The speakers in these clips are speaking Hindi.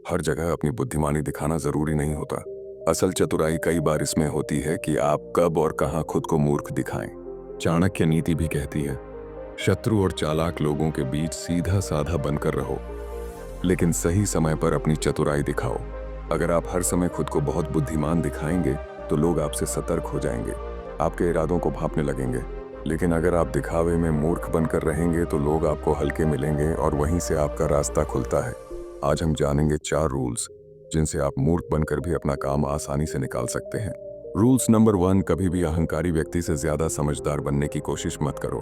हर जगह अपनी बुद्धिमानी दिखाना जरूरी नहीं होता। असल चतुराई कई बार इसमें होती है कि आप कब और कहां खुद को मूर्ख दिखाएं। चाणक्य नीति भी कहती है, शत्रु और चालाक लोगों के बीच सीधा साधा बनकर रहो, लेकिन सही समय पर अपनी चतुराई दिखाओ। अगर आप हर समय खुद को बहुत बुद्धिमान दिखाएंगे तो लोग आपसे सतर्क हो जाएंगे, आपके इरादों को भांपने लगेंगे। लेकिन अगर आप दिखावे में मूर्ख बनकर रहेंगे तो लोग आपको हल्के मिलेंगे और वहीं से आपका रास्ता खुलता है। आज हम जानेंगे 4 रूल्स जिनसे आप मूर्ख बनकर भी अपना काम आसानी से निकाल सकते हैं। रूल्स नंबर 1, कभी भी अहंकारी व्यक्ति से ज्यादा समझदार बनने की कोशिश मत करो।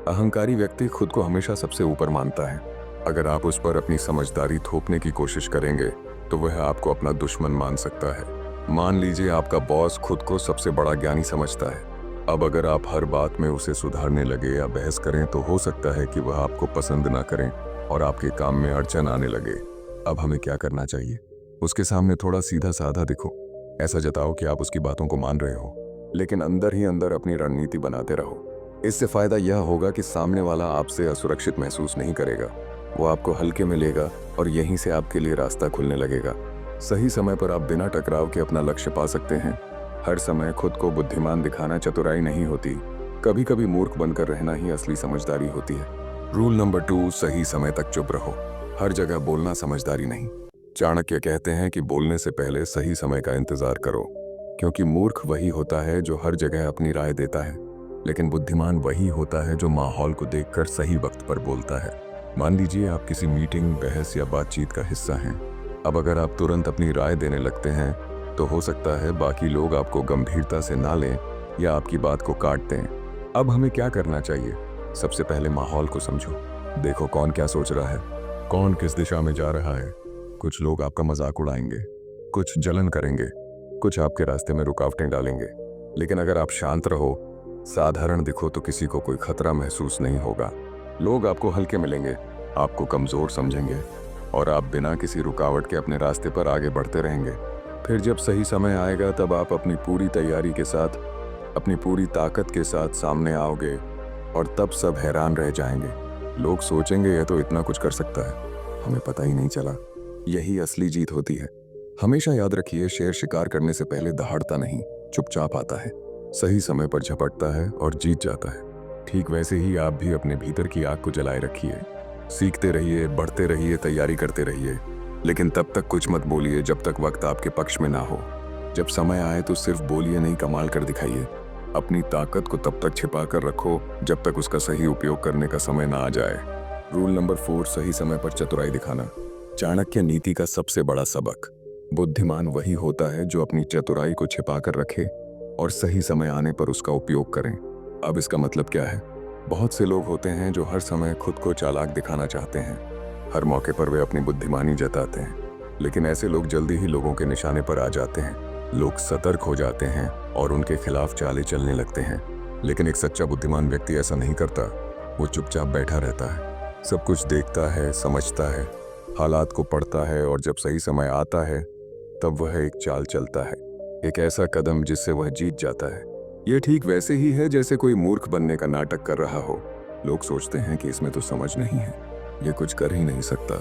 अहंकारी व्यक्ति खुद को हमेशा सबसे ऊपर मानता है। अगर आप उस पर अपनी समझदारी थोपने की कोशिश करेंगे तो वह आपको अपना दुश्मन मान सकता है। मान लीजिए आपका बॉस खुद को सबसे बड़ा ज्ञानी समझता है। अब अगर आप हर बात में उसे सुधारने लगे या बहस करें तो हो सकता है कि वह आपको पसंद ना करें और आपके काम में अड़चन आने लगे। अब हमें क्या करना चाहिए? उसके सामने थोड़ा सीधा साधा दिखो। ऐसा जताओ कि आप उसकी बातों को मान रहे हो, लेकिन अंदर ही अंदर अपनी रणनीति बनाते रहो। इससे फायदा यह होगा कि सामने वाला आपसे असुरक्षित महसूस नहीं करेगा, वो आपको हल्के में लेगा और यहीं से आपके लिए रास्ता खुलने लगेगा। सही समय पर आप बिना टकराव के अपना लक्ष्य पा सकते हैं। हर समय खुद को बुद्धिमान दिखाना चतुराई नहीं होती, कभी कभी मूर्ख बनकर रहना ही असली समझदारी होती है। रूल नंबर 2, सही समय तक चुप रहो। हर जगह बोलना समझदारी नहीं। चाणक्य कहते हैं कि बोलने से पहले सही समय का इंतजार करो, क्योंकि मूर्ख वही होता है जो हर जगह अपनी राय देता है, लेकिन बुद्धिमान वही होता है जो माहौल को देखकर सही वक्त पर बोलता है। मान लीजिए आप किसी मीटिंग, बहस या बातचीत का हिस्सा हैं। अब अगर आप तुरंत अपनी राय देने लगते हैं तो हो सकता है बाकी लोग आपको गंभीरता से ना लें या आपकी बात को काट दें। अब हमें क्या करना चाहिए? सबसे पहले माहौल को समझो। देखो कौन क्या सोच रहा है, कौन किस दिशा में जा रहा है। कुछ लोग आपका मजाक उड़ाएंगे, कुछ जलन करेंगे, कुछ आपके रास्ते में रुकावटें डालेंगे। लेकिन अगर आप शांत रहो, साधारण दिखो तो किसी को कोई खतरा महसूस नहीं होगा। लोग आपको हल्के मिलेंगे, आपको कमजोर समझेंगे और आप बिना किसी रुकावट के अपने रास्ते पर आगे बढ़ते रहेंगे। फिर जब सही समय आएगा तब आप अपनी पूरी तैयारी के साथ, अपनी पूरी ताकत के साथ सामने आओगे और तब सब हैरान रह जाएंगे। लोग सोचेंगे यह तो इतना कुछ कर सकता है, हमें पता ही नहीं चला। यही असली जीत होती है। हमेशा याद रखिए, शेर शिकार करने से पहले दहाड़ता नहीं, चुपचाप आता है, सही समय पर झपटता है और जीत जाता है। ठीक वैसे ही आप भी अपने भीतर की आग को जलाए रखिए। सीखते रहिए, बढ़ते रहिए, तैयारी करते रहिए, लेकिन तब तक कुछ मत बोलिए जब तक वक्त आपके पक्ष में ना हो। जब समय आए तो सिर्फ बोलिए नहीं, कमाल कर दिखाइए। अपनी ताकत को तब तक छिपा कर रखो जब तक उसका सही उपयोग करने का समय ना आ जाए। रूल नंबर 4, सही समय पर चतुराई दिखाना। चाणक्य नीति का सबसे बड़ा सबक, बुद्धिमान वही होता है जो अपनी चतुराई को छिपा कर रखे और सही समय आने पर उसका उपयोग करें। अब इसका मतलब क्या है? बहुत से लोग होते हैं जो हर समय खुद को चालाक दिखाना चाहते हैं। हर मौके पर वे अपनी बुद्धिमानी जताते हैं, लेकिन ऐसे लोग जल्दी ही लोगों के निशाने पर आ जाते हैं। लोग सतर्क हो जाते हैं और उनके खिलाफ चालें चलने लगते हैं। लेकिन एक सच्चा बुद्धिमान व्यक्ति ऐसा नहीं करता। वो चुपचाप बैठा रहता है, सब कुछ देखता है, समझता है, हालात को पढ़ता है और जब सही समय आता है तब वह एक चाल चलता है, एक ऐसा कदम जिससे वह जीत जाता है। यह ठीक वैसे ही है जैसे कोई मूर्ख बनने का नाटक कर रहा हो। लोग सोचते हैं कि इसमें तो समझ नहीं है, ये कुछ कर ही नहीं सकता,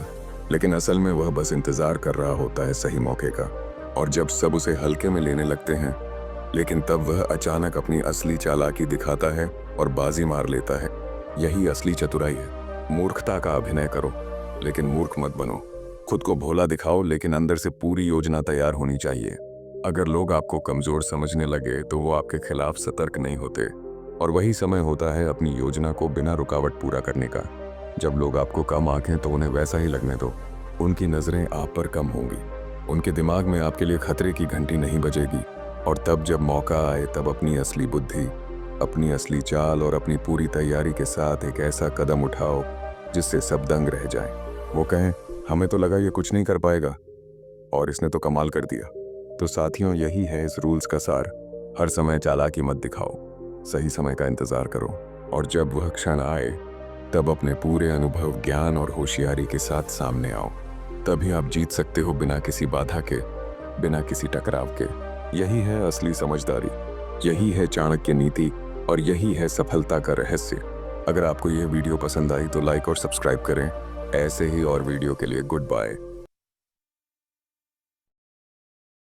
लेकिन असल में वह बस इंतजार कर रहा होता है सही मौके का। और जब सब उसे हल्के में लेने लगते हैं, लेकिन तब वह अचानक अपनी असली चालाकी दिखाता है और बाजी मार लेता है। यही असली चतुराई है। मूर्खता का अभिनय करो लेकिन मूर्ख मत बनो। खुद को भोला दिखाओ लेकिन अंदर से पूरी योजना तैयार होनी चाहिए। अगर लोग आपको कमजोर समझने लगे तो वो आपके खिलाफ सतर्क नहीं होते, और वही समय होता है अपनी योजना को बिना रुकावट पूरा करने का। जब लोग आपको कम आंकें तो उन्हें वैसा ही लगने दो। उनकी नजरें आप पर कम होंगी, उनके दिमाग में आपके लिए खतरे की घंटी नहीं बजेगी। और तब जब मौका आए तब अपनी असली बुद्धि, अपनी असली चाल और अपनी पूरी तैयारी के साथ एक ऐसा कदम उठाओ जिससे सब दंग रह जाएं। वो कहें, हमें तो लगा ये कुछ नहीं कर पाएगा और इसने तो कमाल कर दिया। तो साथियों, यही है इस रूल्स का सार। हर समय चालाकी मत दिखाओ, सही समय का इंतजार करो, और जब वह क्षण आए तब अपने पूरे अनुभव, ज्ञान और होशियारी के साथ सामने आओ। तभी आप जीत सकते हो, बिना किसी बाधा के, बिना किसी टकराव के। यही है असली समझदारी, यही है चाणक्य नीति और यही है सफलता का रहस्य। अगर आपको यह वीडियो पसंद आई तो लाइक और सब्सक्राइब करें। ऐसे ही और वीडियो के लिए गुड बाय।